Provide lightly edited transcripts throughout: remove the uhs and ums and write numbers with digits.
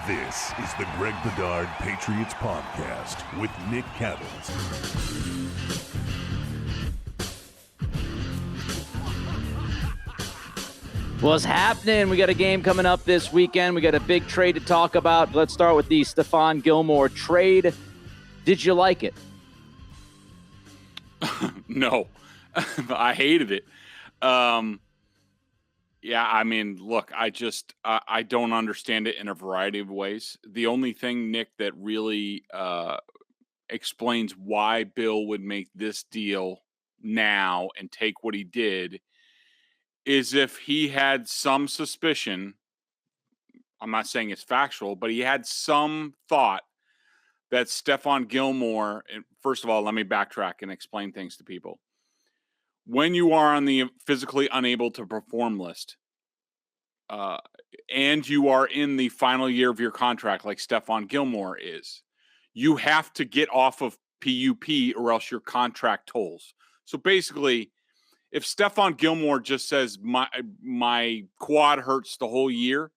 This is the Greg Bedard Patriots Podcast with Nick Cattles. What's happening? We got a game coming up this weekend. We got a big trade to talk about. Let's start with the Stephon Gilmore trade. Did you like it? No, I hated it. Yeah, I mean, look, I don't understand it in a variety of ways. The only thing, Nick, that really explains why Bill would make this deal now and take what he did is if he had some suspicion. I'm not saying it's factual, but he had some thought that Stephon Gilmore, and first of all, let me backtrack and explain things to people. When you are on the physically unable to perform list, and you are in the final year of your contract like Stephon Gilmore is, you have to get off of PUP or else your contract tolls. So basically, if Stephon Gilmore just says my quad hurts the whole year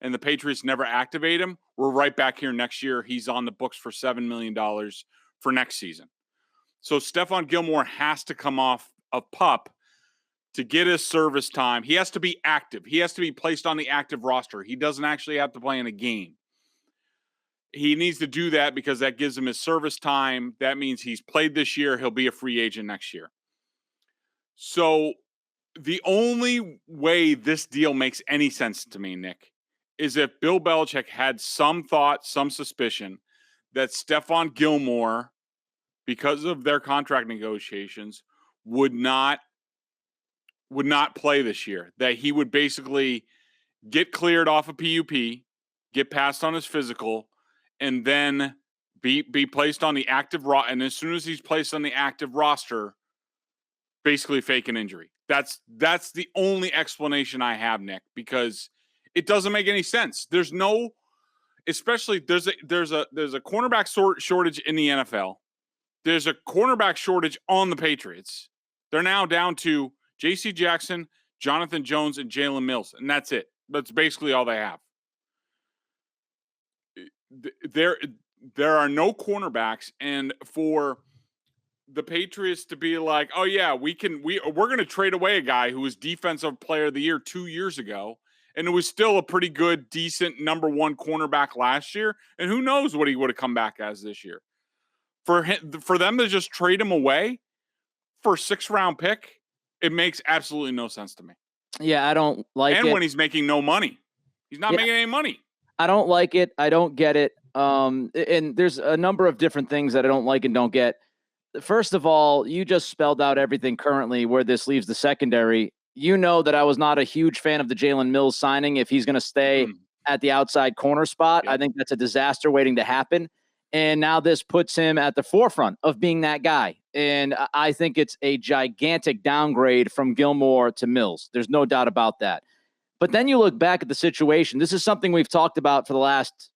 and the Patriots never activate him, we're right back here next year. He's on the books for $7 million for next season. So Stephon Gilmore has to come off of PUP to get his service time. He has to be active. He has to be placed on the active roster. He doesn't actually have to play in a game. He needs to do that because that gives him his service time. That means he's played this year. He'll be a free agent next year. So the only way this deal makes any sense to me, Nick, is if Bill Belichick had some thought, some suspicion that Stephon Gilmore, because of their contract negotiations, would not play this year, that he would basically get cleared off of PUP, get passed on his physical, and then be placed on the active roster. And as soon as he's placed on the active roster, basically fake an injury. That's the only explanation I have, Nick, because it doesn't make any sense. There's no, especially there's a cornerback shortage in the NFL. There's a cornerback shortage on the Patriots. They're now down to J.C. Jackson, Jonathan Jones, and Jalen Mills, and that's it. That's basically all they have. There are no cornerbacks, and for the Patriots to be like, oh yeah, we're going to trade away a guy who was Defensive Player of the Year 2 years ago, and it was still a pretty good, decent number one cornerback last year, and who knows what he would have come back as this year. For them to just trade him away for a 6th-round pick, it makes absolutely no sense to me. Yeah, I don't like it. And when he's making no money. He's not making any money. I don't like it. I don't get it. And there's a number of different things that I don't like and don't get. First of all, you just spelled out everything currently where this leaves the secondary. You know that I was not a huge fan of the Jalen Mills signing if he's going to stay at the outside corner spot. Yep. I think that's a disaster waiting to happen. And now this puts him at the forefront of being that guy. And I think it's a gigantic downgrade from Gilmore to Mills. There's no doubt about that. But then you look back at the situation. This is something we've talked about for the last,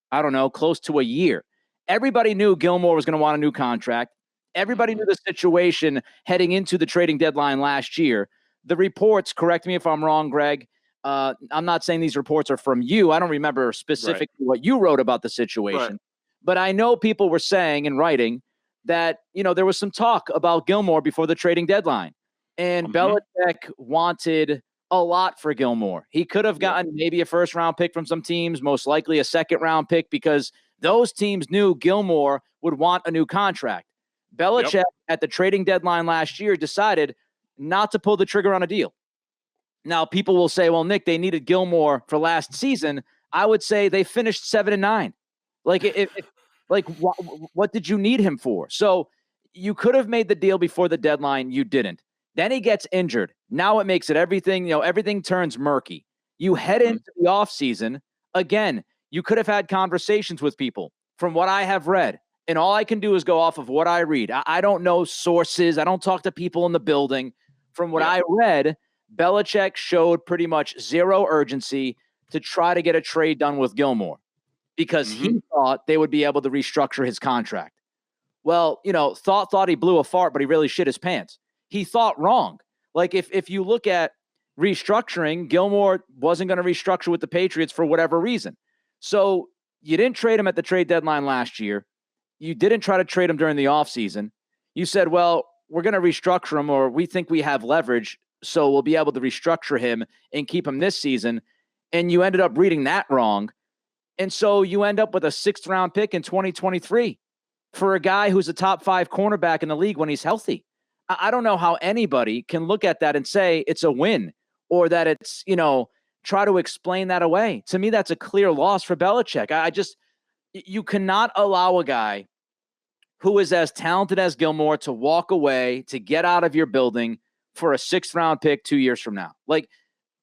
close to a year. Everybody knew Gilmore was going to want a new contract. Everybody knew the situation heading into the trading deadline last year. The reports, correct me if I'm wrong, Greg. I'm not saying these reports are from you. I don't remember specifically what you wrote about the situation. Right. But I know people were saying and writing that, there was some talk about Gilmore before the trading deadline. And Belichick wanted a lot for Gilmore. He could have gotten maybe a 1st-round pick from some teams, most likely a 2nd-round pick, because those teams knew Gilmore would want a new contract. Belichick at the trading deadline last year decided not to pull the trigger on a deal. Now, people will say, well, Nick, they needed Gilmore for last season. I would say they finished 7-9. What did you need him for? So you could have made the deal before the deadline. You didn't. Then he gets injured. Now it makes it everything turns murky. You head into the offseason. Again, you could have had conversations with people. From what I have read, and all I can do is go off of what I read. I don't know sources. I don't talk to people in the building. From what I read, Belichick showed pretty much zero urgency to try to get a trade done with Gilmore because he thought they would be able to restructure his contract. Well, thought he blew a fart, but he really shit his pants. He thought wrong. Like if you look at restructuring, Gilmore wasn't going to restructure with the Patriots for whatever reason. So You didn't trade him at the trade deadline last year. You didn't try to trade him during the offseason. You said, well, we're going to restructure him, or we think we have leverage, so we'll be able to restructure him and keep him this season. And you ended up reading that wrong. And so you end up with a 6th-round pick in 2023 for a guy who's a top 5 cornerback in the league when he's healthy. I don't know how anybody can look at that and say it's a win, or that it's, try to explain that away. To me, that's a clear loss for Belichick. You cannot allow a guy who is as talented as Gilmore to walk away, to get out of your building for a 6th-round pick 2 years from now. Like,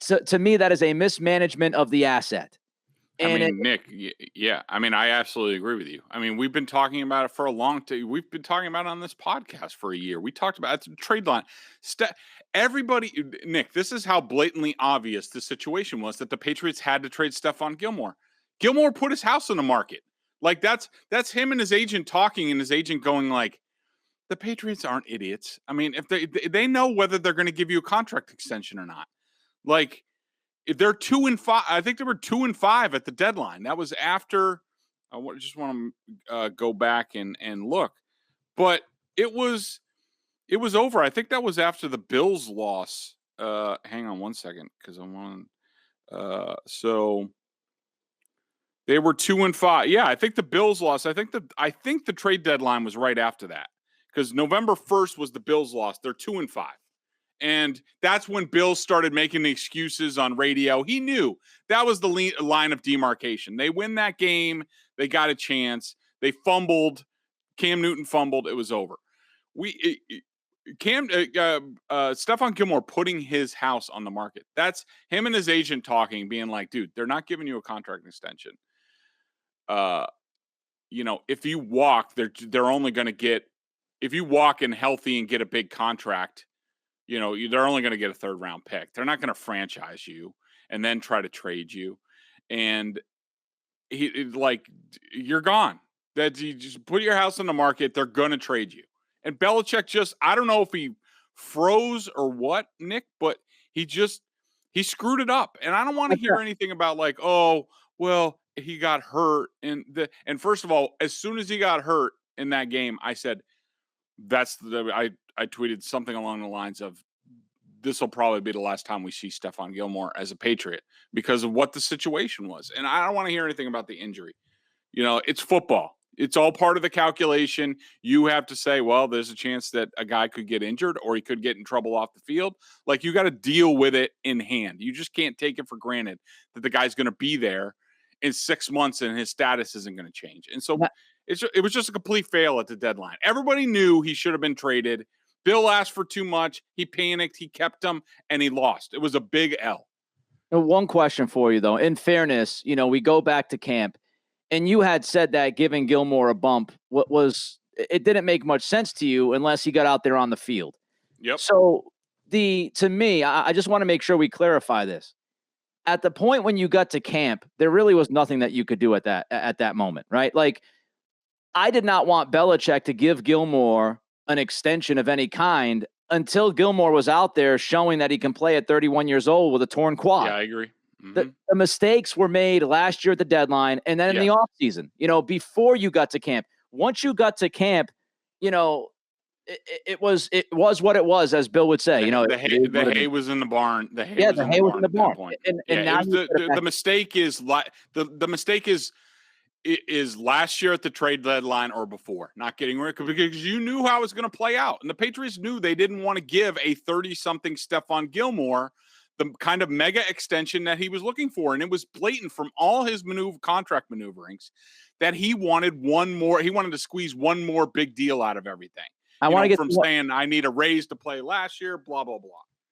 to me, that is a mismanagement of the asset. And Nick, yeah. I absolutely agree with you. We've been talking about it for a long time. We've been talking about it on this podcast for a year. We talked about the trade line. Everybody, Nick, this is how blatantly obvious the situation was, that the Patriots had to trade Stephon Gilmore. Gilmore put his house on the market. Like, that's him and his agent talking, and his agent going like, the Patriots aren't idiots. If they know whether they're going to give you a contract extension or not. Like, if they're 2-5, I think they were 2-5 at the deadline. That was after. I just want to go back and look, but it was over. I think that was after the Bills loss. Hang on one second, because I'm on. So they were 2-5. Yeah, I think the Bills lost. I think the trade deadline was right after that, because November 1st was the Bills loss. They're 2-5. And that's when Bill started making the excuses on radio. He knew that was the line of demarcation. They win that game. They got a chance. They fumbled. Cam Newton fumbled. It was over. Stephon Gilmore putting his house on the market. That's him and his agent talking, being like, dude, they're not giving you a contract extension. If you walk, they're only going to get, if you walk in healthy and get a big contract, they're only going to get a 3rd-round pick. They're not going to franchise you and then try to trade you. And you're gone. That you just put your house on the market. They're going to trade you. And Belichick I don't know if he froze or what, Nick, but he screwed it up. And I don't want to hear anything about like, oh, well, he got hurt. And first of all, as soon as he got hurt in that game, I said, I tweeted something along the lines of, this will probably be the last time we see Stephon Gilmore as a Patriot, because of what the situation was. And I don't want to hear anything about the injury. It's football. It's all part of the calculation. You have to say, well, there's a chance that a guy could get injured, or he could get in trouble off the field. Like, you got to deal with it in hand. You just can't take it for granted that the guy's going to be there in 6 months and his status isn't going to change. And so it was just a complete fail at the deadline. Everybody knew he should have been traded. Bill asked for too much. He panicked. He kept him, and he lost. It was a big L. One question for you, though. In fairness, we go back to camp, and you had said that giving Gilmore a bump it didn't make much sense to you unless he got out there on the field. Yep. So to me, I just want to make sure we clarify this. At the point when you got to camp, there really was nothing that you could do at that moment, right? Like, I did not want Belichick to give Gilmore an extension of any kind until Gilmore was out there showing that he can play at 31 years old with a torn quad. Yeah, I agree. Mm-hmm. The mistakes were made last year at the deadline, and then in the offseason, before you got to camp. Once you got to camp, it was what it was, as Bill would say. The hay was in the barn. The hay was in the barn. And now the mistake is the mistake is last year at the trade deadline or before, not getting rid, because you knew how it was going to play out. And the Patriots knew they didn't want to give a 30-something Stephon Gilmore the kind of mega extension that he was looking for. And it was blatant from all his contract maneuverings that he wanted one more. He wanted to squeeze one more big deal out of everything. I want to get from saying I need a raise to play last year, blah, blah, blah.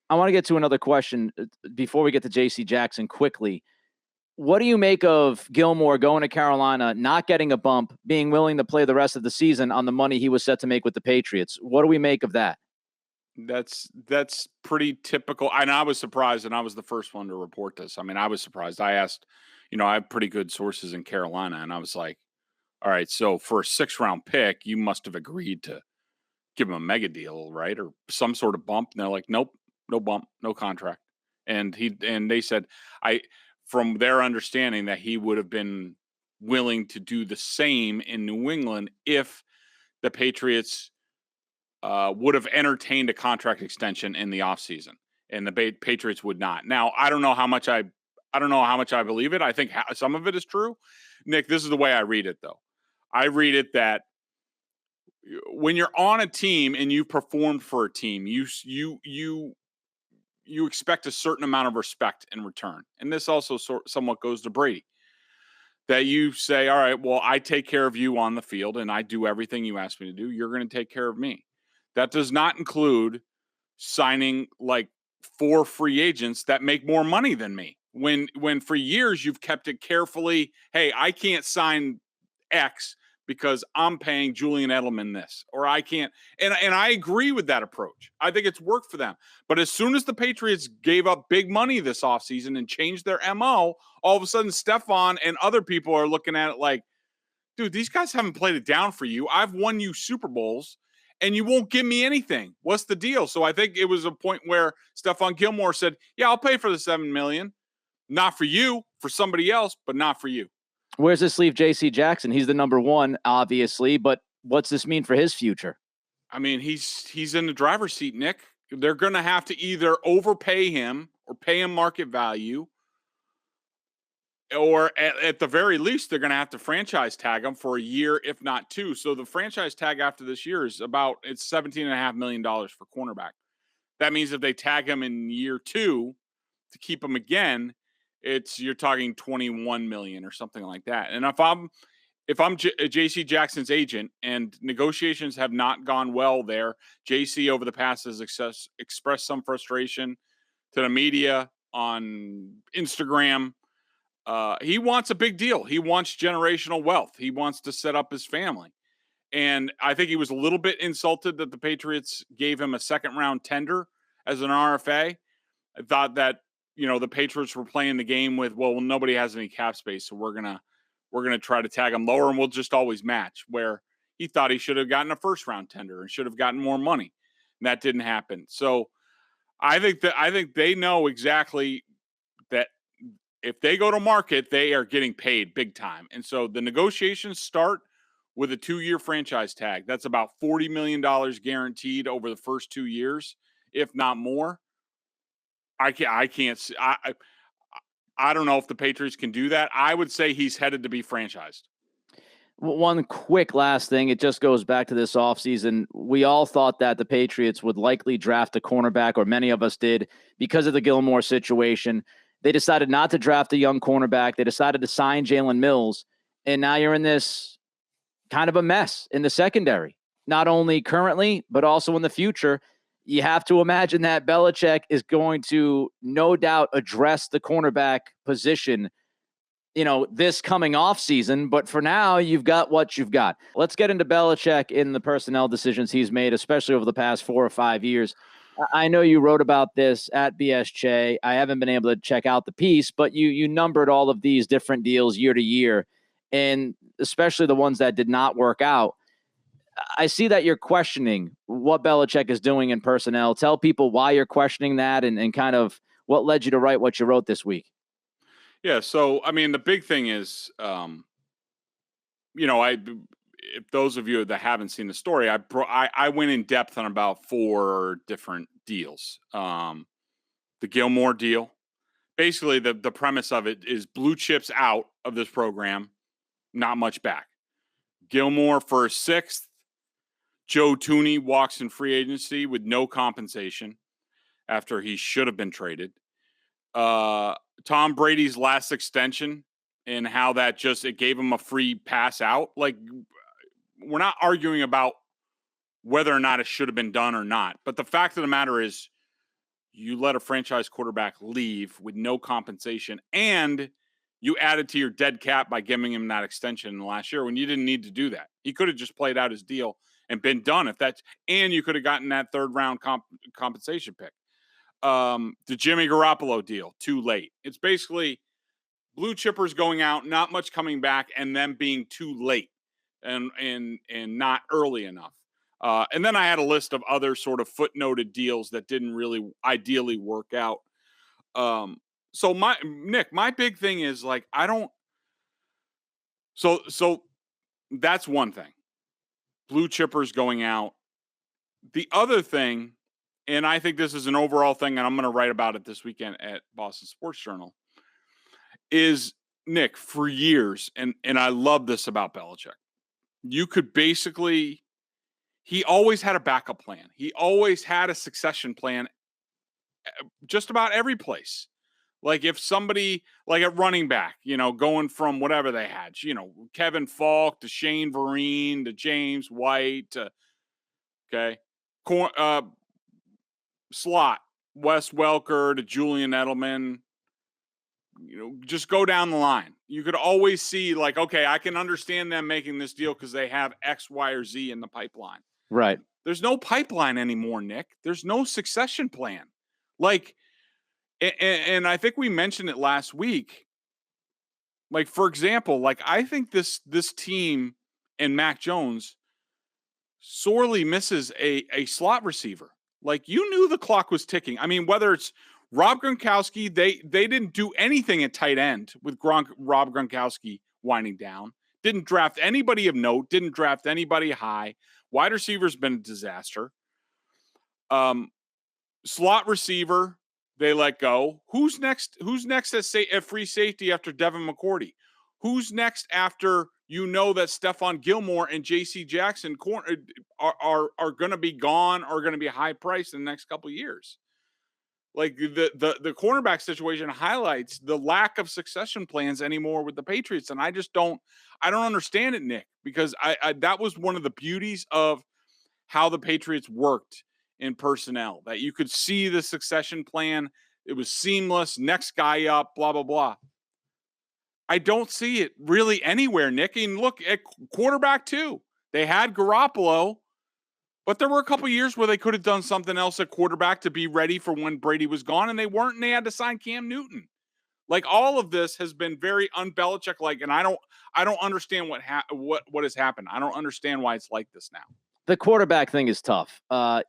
I want to get to another question before we get to JC Jackson quickly. What do you make of Gilmore going to Carolina, not getting a bump, being willing to play the rest of the season on the money he was set to make with the Patriots? What do we make of that? That's pretty typical. And I was surprised, and I was the first one to report this. I was surprised. I asked, I have pretty good sources in Carolina, and I was like, all right, so for a 6th-round pick, you must have agreed to give him a mega deal, right? Or some sort of bump. And they're like, nope, no bump, no contract. And they said, from their understanding, that he would have been willing to do the same in New England if the Patriots would have entertained a contract extension in the offseason, and the Patriots would not. Now, I don't know how much I believe it. I think some of it is true. Nick, this is the way I read it, though. I read it that when you're on a team and you performed for a team, you expect a certain amount of respect in return. And this also somewhat goes to Brady. That you say, all right, well, I take care of you on the field and I do everything you ask me to do. You're going to take care of me. That does not include signing like 4 free agents that make more money than me. When for years you've kept it carefully, hey, I can't sign X because I'm paying Julian Edelman this, or I can't. And I agree with that approach. I think it's worked for them. But as soon as the Patriots gave up big money this offseason and changed their MO, all of a sudden Stephon and other people are looking at it like, dude, these guys haven't played it down for you. I've won you Super Bowls and you won't give me anything. What's the deal? So I think it was a point where Stephon Gilmore said, yeah, I'll pay for the $7 million. Not for you, for somebody else, but not for you. Where's this leave J.C. Jackson? He's the number 1, obviously, but what's this mean for his future? I mean, he's in the driver's seat, Nick. They're going to have to either overpay him or pay him market value, or at the very least, they're going to have to franchise tag him for a year, if not 2. So the franchise tag after this year is it's $17.5 million for cornerback. That means if they tag him in year 2 to keep him again, you're talking $21 million or something like that. And if I'm JC Jackson's agent and negotiations have not gone well there, JC over the past has expressed some frustration to the media on Instagram. He wants a big deal. He wants generational wealth. He wants to set up his family. And I think he was a little bit insulted that the Patriots gave him a second-round tender as an RFA. I thought that, the Patriots were playing the game with, well, nobody has any cap space, so we're gonna try to tag him lower and we'll just always match, where he thought he should have gotten a first-round tender and should have gotten more money. And that didn't happen. So I think they know exactly that if they go to market, they are getting paid big time. And so the negotiations start with a 2-year franchise tag. That's about $40 million guaranteed over the first 2 years, if not more. I don't know if the Patriots can do that. I would say he's headed to be franchised. One quick last thing. It just goes back to this offseason. We all thought that the Patriots would likely draft a cornerback, or many of us did, because of the Gilmore situation. They decided not to draft a young cornerback. They decided to sign Jalen Mills. And now you're in this kind of a mess in the secondary, not only currently, but also in the future. You have to imagine that Belichick is going to no doubt address the cornerback position, this coming off season. But for now, you've got what you've got. Let's get into Belichick in the personnel decisions he's made, especially over the past 4 or 5 years. I know you wrote about this at BSJ. I haven't been able to check out the piece, but you numbered all of these different deals year to year, and especially the ones that did not work out. I see that you're questioning what Belichick is doing in personnel. Tell people why you're questioning that and kind of what led you to write what you wrote this week. Yeah. So, I mean, the big thing is, if those of you that haven't seen the story, I went in depth on about 4 different deals. The Gilmore deal, basically the premise of it is blue chips out of this program, not much back. Gilmore for a 6th. Joe Tooney walks in free agency with no compensation after he should have been traded. Tom Brady's last extension and how that it gave him a free pass out. Like, we're not arguing about whether or not it should have been done or not. But the fact of the matter is, you let a franchise quarterback leave with no compensation, and you added to your dead cap by giving him that extension in the last year when you didn't need to do that. He could have just played out his deal and been done and you could have gotten that 3rd round compensation pick. The Jimmy Garoppolo deal, too late. It's basically blue chippers going out, not much coming back, and them being too late and not early enough. And then I had a list of other sort of footnoted deals that didn't really ideally work out. So my big thing is, like, So that's one thing. Blue chippers going out. The other thing, and I think this is an overall thing, and I'm going to write about it this weekend at Boston Sports Journal, is Nick, for years, and I love this about Belichick, you could basically, he always had a backup plan. He always had a succession plan just about every place. Like if somebody, like at running back, going from whatever they had, Kevin Falk to Shane Vereen to James White to, slot, Wes Welker to Julian Edelman, just go down the line. You could always see like, okay, I can understand them making this deal because they have X, Y, or Z in the pipeline. Right. There's no pipeline anymore, Nick. There's no succession plan. Like, and I think we mentioned it last week. Like, for example, like I think this team and Mac Jones sorely misses a slot receiver. Like, you knew the clock was ticking. I mean, whether it's Rob Gronkowski, they didn't do anything at tight end with Rob Gronkowski winding down. Didn't draft anybody of note. Didn't draft anybody high. Wide receiver's been a disaster. Slot receiver, they let go. Who's next? Who's next at free safety after Devin McCourty? Who's next after that Stephon Gilmore and J.C. Jackson are going to be gone, are going to be high priced in the next couple of years? Like the cornerback situation highlights the lack of succession plans anymore with the Patriots, and I don't understand it, Nick, because I that was one of the beauties of how the Patriots worked in personnel, that you could see the succession plan. It was seamless. Next guy up, blah, blah, blah. I don't see it really anywhere, Nick. And look at quarterback too. They had Garoppolo, but there were a couple of years where they could have done something else at quarterback to be ready for when Brady was gone, and they weren't, and they had to sign Cam Newton. Like, all of this has been very un-Belichick-like, and I don't understand what has happened. I don't understand why it's like this now. The quarterback thing is tough.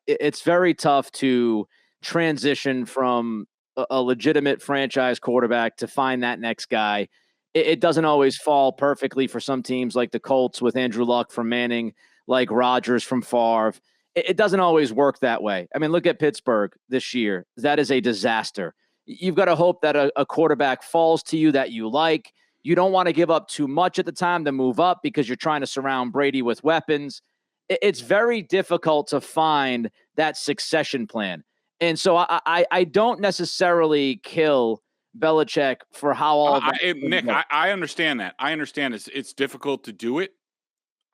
It's very tough to transition from a legitimate franchise quarterback to find that next guy. It doesn't always fall perfectly for some teams, like the Colts with Andrew Luck from Manning, like Rodgers from Favre. It doesn't always work that way. I mean, look at Pittsburgh this year. That is a disaster. You've got to hope that a quarterback falls to you that you like. You don't want to give up too much at the time to move up because you're trying to surround Brady with weapons. It's very difficult to find that succession plan. And so I don't necessarily kill Belichick for how all Nick, I understand that. I understand it's difficult to do it.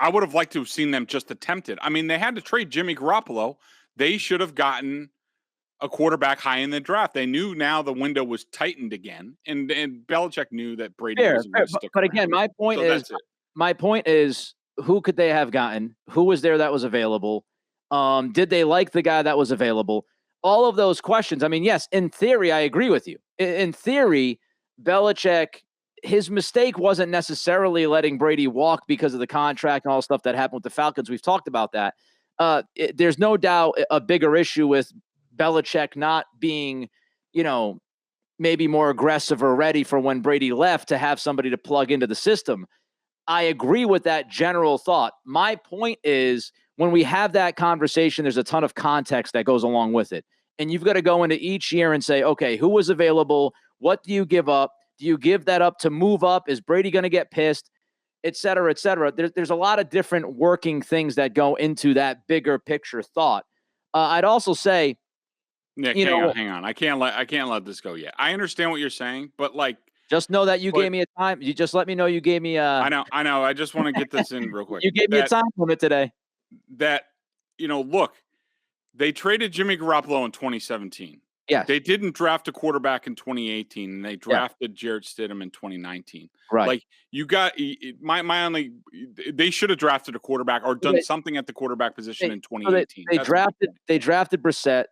I would have liked to have seen them just attempt it. I mean, they had to trade Jimmy Garoppolo. They should have gotten a quarterback high in the draft. They knew now the window was tightened again, and Belichick knew that Brady wasn't going to stick around. Again, my point is, who could they have gotten? Who was there that was available? Did they like the guy that was available? All of those questions. I mean, yes, in theory, I agree with you. In theory, Belichick, his mistake wasn't necessarily letting Brady walk because of the contract and all the stuff that happened with the Falcons. We've talked about that. There's no doubt a bigger issue with Belichick not being, maybe more aggressive or ready for when Brady left to have somebody to plug into the system. I agree with that general thought. My point is, when we have that conversation, there's a ton of context that goes along with it. And you've got to go into each year and say, okay, who was available? What do you give up? Do you give that up to move up? Is Brady going to get pissed? Et cetera, et cetera. There's a lot of different working things that go into that bigger picture thought. I'd also say, Nick, hang on. I can't let this go yet. I understand what you're saying, but just know that you gave me a time. You just let me know you gave me a. I know. I just want to get this in real quick. You gave me a time limit today. That, look, they traded Jimmy Garoppolo in 2017. Yeah. They didn't draft a quarterback in 2018, and they drafted Jarrett Stidham in 2019. Right. Like, you got they should have drafted a quarterback or done something at the quarterback position in 2018. They drafted Brissett.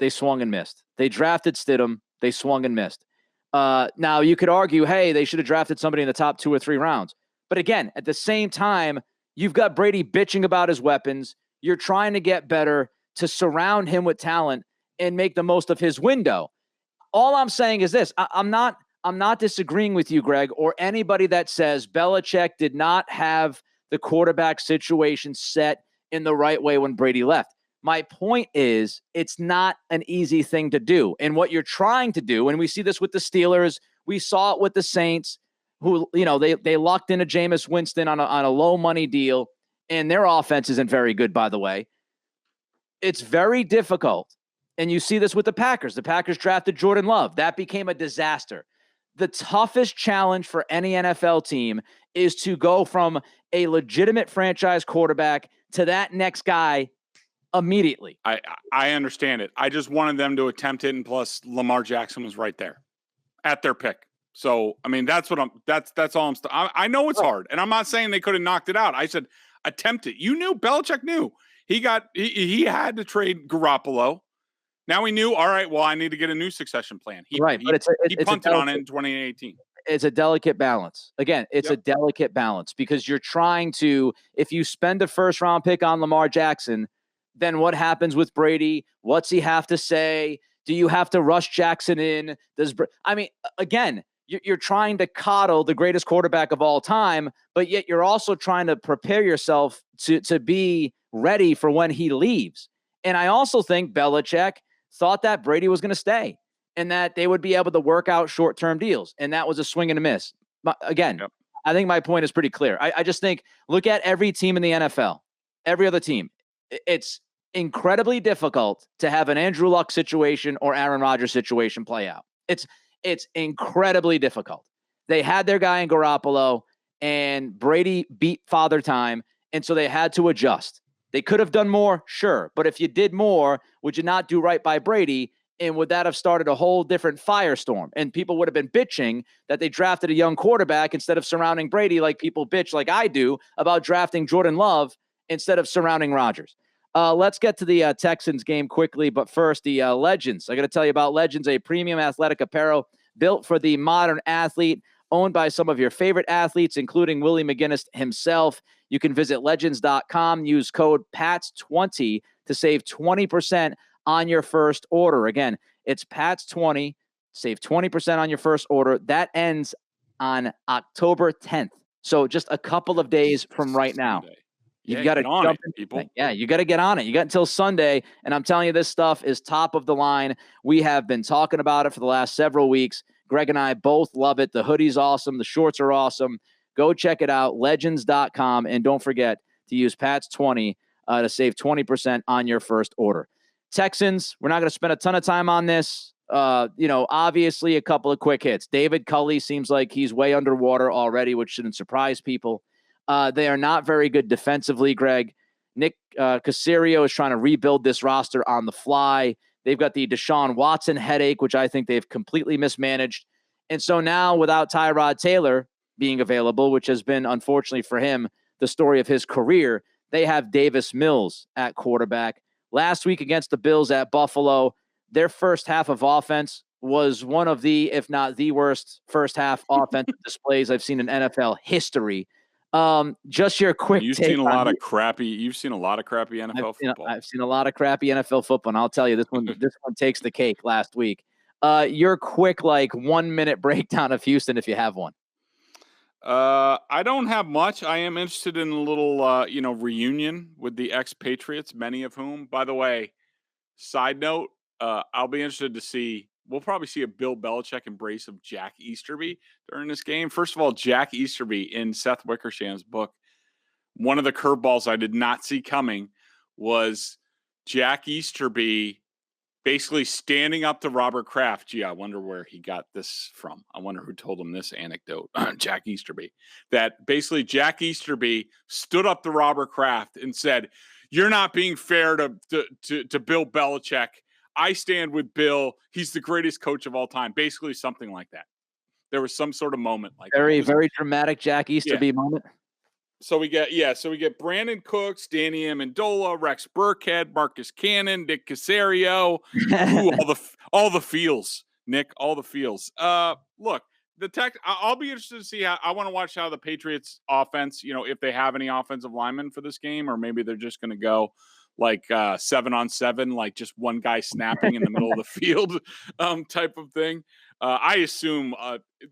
They swung and missed. They drafted Stidham. They swung and missed. Now you could argue, hey, they should have drafted somebody in the top 2 or 3 rounds. But again, at the same time, you've got Brady bitching about his weapons. You're trying to get better to surround him with talent and make the most of his window. All I'm saying is this. I'm not I'm not disagreeing with you, Greg, or anybody that says Belichick did not have the quarterback situation set in the right way when Brady left. My point is, it's not an easy thing to do. And what you're trying to do, and we see this with the Steelers, we saw it with the Saints, who, they locked into Jameis Winston on a low money deal, and their offense isn't very good, by the way. It's very difficult. And you see this with the Packers. The Packers drafted Jordan Love. That became a disaster. The toughest challenge for any NFL team is to go from a legitimate franchise quarterback to that next guy immediately. I understand it. I just wanted them to attempt it, and plus Lamar Jackson was right there at their pick. So, I mean, that's all I know it's hard, and I'm not saying they could have knocked it out. I said attempt it. You knew, Belichick knew. He had to trade Garoppolo. Now he knew, all right, well, I need to get a new succession plan. He punted on it in 2018. It's a delicate balance. Again, it's a delicate balance because you're trying to, if you spend a first round pick on Lamar Jackson, then what happens with Brady? What's he have to say? Do you have to rush Jackson in? Again, you're trying to coddle the greatest quarterback of all time, but yet you're also trying to prepare yourself to be ready for when he leaves. And I also think Belichick thought that Brady was going to stay and that they would be able to work out short-term deals. And that was a swing and a miss. But again, I think my point is pretty clear. I just think, look at every team in the NFL, every other team. It's incredibly difficult to have an Andrew Luck situation or Aaron Rodgers situation play out. It's incredibly difficult. They had their guy in Garoppolo, and Brady beat Father Time, and so they had to adjust. They could have done more, sure, but if you did more, would you not do right by Brady? And would that have started a whole different firestorm? And people would have been bitching that they drafted a young quarterback instead of surrounding Brady, like people bitch like I do about drafting Jordan Love instead of surrounding Rodgers. Let's get to the Texans game quickly, but first, the Legends. I got to tell you about Legends, a premium athletic apparel built for the modern athlete, owned by some of your favorite athletes, including Willie McGinnis himself. You can visit legends.com, use code PATS20 to save 20% on your first order. Again, it's PATS20, save 20% on your first order. That ends on October 10th. So just a couple of days from right now. You got to jump in, people. Yeah, you got to get on it. You got until Sunday, and I'm telling you, this stuff is top of the line. We have been talking about it for the last several weeks. Greg and I both love it. The hoodie's awesome. The shorts are awesome. Go check it out, legends.com, and don't forget to use PATS20 to save 20% on your first order. Texans, we're not going to spend a ton of time on this. Obviously a couple of quick hits. David Culley seems like he's way underwater already, which shouldn't surprise people. They are not very good defensively, Greg. Nick Caserio is trying to rebuild this roster on the fly. They've got the Deshaun Watson headache, which I think they've completely mismanaged. And so now without Tyrod Taylor being available, which has been, unfortunately for him, the story of his career, they have Davis Mills at quarterback. Last week against the Bills at Buffalo, their first half of offense was one of the, if not the worst first half offensive displays I've seen in NFL history. Just your quick You've seen a lot of crappy NFL football. I've seen a lot of crappy NFL football, and I'll tell you, this one takes the cake last week. Your quick, 1 minute breakdown of Houston, if you have one. I don't have much. I am interested in a little, reunion with the ex-Patriots, many of whom, by the way, side note, I'll be interested to see. We'll probably see a Bill Belichick embrace of Jack Easterby during this game. First of all, Jack Easterby in Seth Wickersham's book, one of the curveballs I did not see coming was Jack Easterby basically standing up to Robert Kraft. Gee, I wonder where he got this from. I wonder who told him this anecdote, Jack Easterby, that basically Jack Easterby stood up to Robert Kraft and said, "You're not being fair to Bill Belichick. I stand with Bill. He's the greatest coach of all time." Basically something like that. There was some sort of moment like very, very dramatic Jack Easterby moment. So we get Brandon Cooks, Danny Amendola, Rex Burkhead, Marcus Cannon, Nick Caserio, all the feels, Nick, all the feels. Look, I'll be interested to see how. I want to watch how the Patriots offense, if they have any offensive linemen for this game, or maybe they're just going to go 7-on-7, like just one guy snapping in the middle of the field, type of thing. I assume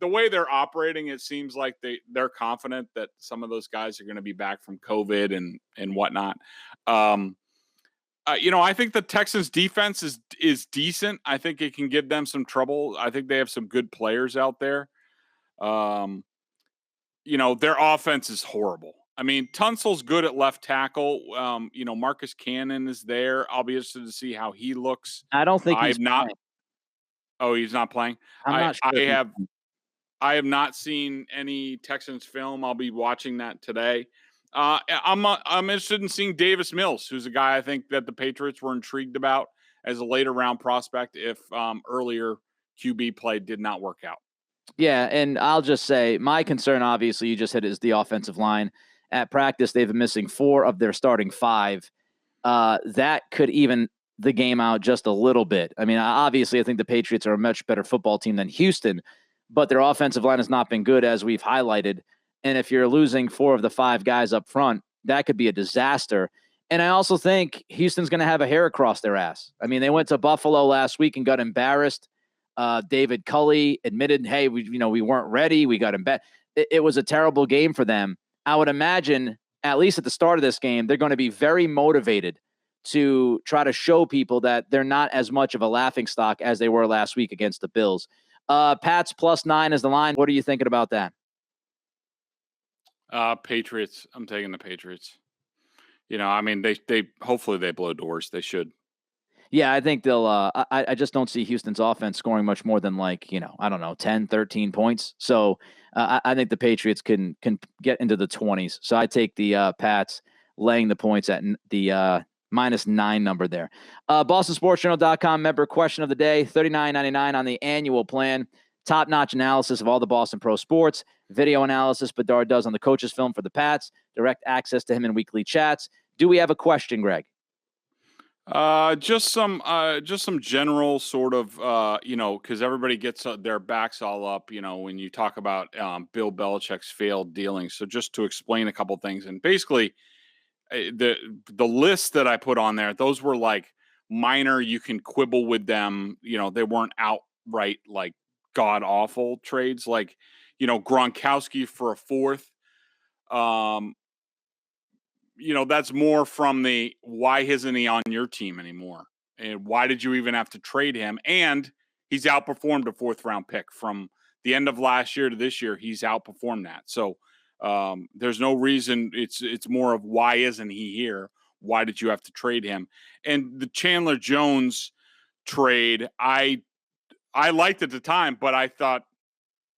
the way they're operating, it seems like they're confident that some of those guys are going to be back from COVID and whatnot. I think the Texans defense is decent. I think it can give them some trouble. I think they have some good players out there. Their offense is horrible. I mean, Tunsil's good at left tackle. Marcus Cannon is there. I'll be interested to see how he looks. I don't think he's not. playing. Oh, he's not playing. I'm not sure. I have not seen any Texans film. I'll be watching that today. I'm interested in seeing Davis Mills, who's a guy I think that the Patriots were intrigued about as a later round prospect if earlier QB play did not work out. Yeah, and I'll just say my concern, obviously, you just hit, is the offensive line. At practice, they've been missing 4 of their starting 5. That could even the game out just a little bit. I mean, obviously, I think the Patriots are a much better football team than Houston, but their offensive line has not been good, as we've highlighted. And if you're losing 4 of the 5 guys up front, that could be a disaster. And I also think Houston's going to have a hair across their ass. I mean, they went to Buffalo last week and got embarrassed. David Culley admitted, hey, we weren't ready. We got embarrassed. It was a terrible game for them. I would imagine, at least at the start of this game, they're going to be very motivated to try to show people that they're not as much of a laughingstock as they were last week against the Bills. Pats +9 is the line. What are you thinking about that? Patriots. I'm taking the Patriots. They hopefully they blow doors. They should. Yeah, I think they'll I just don't see Houston's offense scoring much more than 10, 13 points. So I think the Patriots can get into the 20s. So I take the Pats laying the points at the -9 number there. BostonSportsJournal.com member question of the day, $39.99 on the annual plan. Top-notch analysis of all the Boston pro sports. Video analysis Bedard does on the coach's film for the Pats. Direct access to him in weekly chats. Do we have a question, Greg? Just some general sort of, because everybody gets their backs all up, when you talk about Bill Belichick's failed dealings. So just to explain a couple things, and basically the list that I put on there, those were like minor. You can quibble with them. They weren't outright like god awful trades, like Gronkowski for a 4th. That's more from the why isn't he on your team anymore? And why did you even have to trade him? And he's outperformed a 4th round pick from the end of last year to this year. He's outperformed that. So there's no reason. It's more of why isn't he here? Why did you have to trade him? And the Chandler Jones trade, I liked at the time, but I thought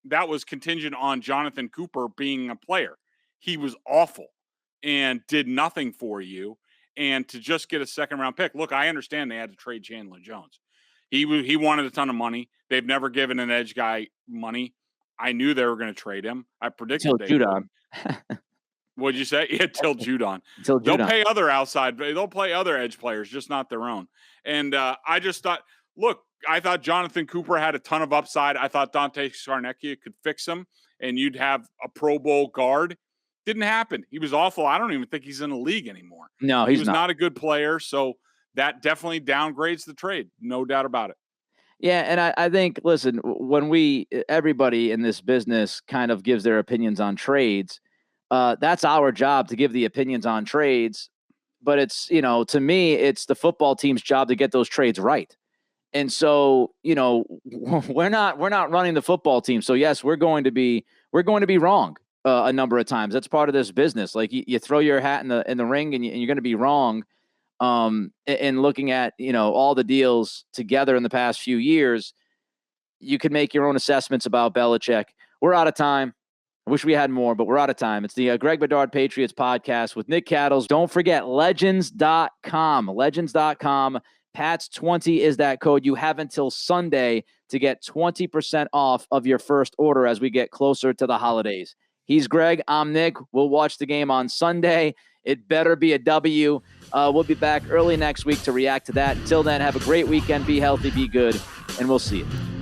that was contingent on Jonathan Cooper being a player. He was awful and did nothing for you, and to just get a 2nd round pick. Look, I understand they had to trade Chandler Jones. He wanted a ton of money. They've never given an edge guy money. I knew they were going to trade him. I predicted they would. What'd you say? Yeah, till Judon. They'll pay other outside. They'll play other edge players, just not their own. And I just thought, look, I thought Jonathan Cooper had a ton of upside. I thought Dante Scarnecchia could fix him, and you'd have a Pro Bowl guard. Didn't happen. He was awful. I don't even think he's in the league anymore. No, he was not a good player. So that definitely downgrades the trade. No doubt about it. Yeah. And I think, listen, when everybody in this business kind of gives their opinions on trades, that's our job to give the opinions on trades. But it's, to me, it's the football team's job to get those trades right. And so, we're not running the football team. So yes, we're going to be wrong a number of times. That's part of this business. Like you throw your hat in the ring and you're going to be wrong. And looking at, all the deals together in the past few years, you can make your own assessments about Belichick. We're out of time. I wish we had more, but we're out of time. It's the Greg Bedard Patriots Podcast with Nick Cattles. Don't forget legends.com, legends.com. Pats 20 is that code. You have until Sunday to get 20% off of your first order as we get closer to the holidays. He's Greg. I'm Nick. We'll watch the game on Sunday. It better be a W. We'll be back early next week to react to that. Until then, have a great weekend. Be healthy, be good, and we'll see you.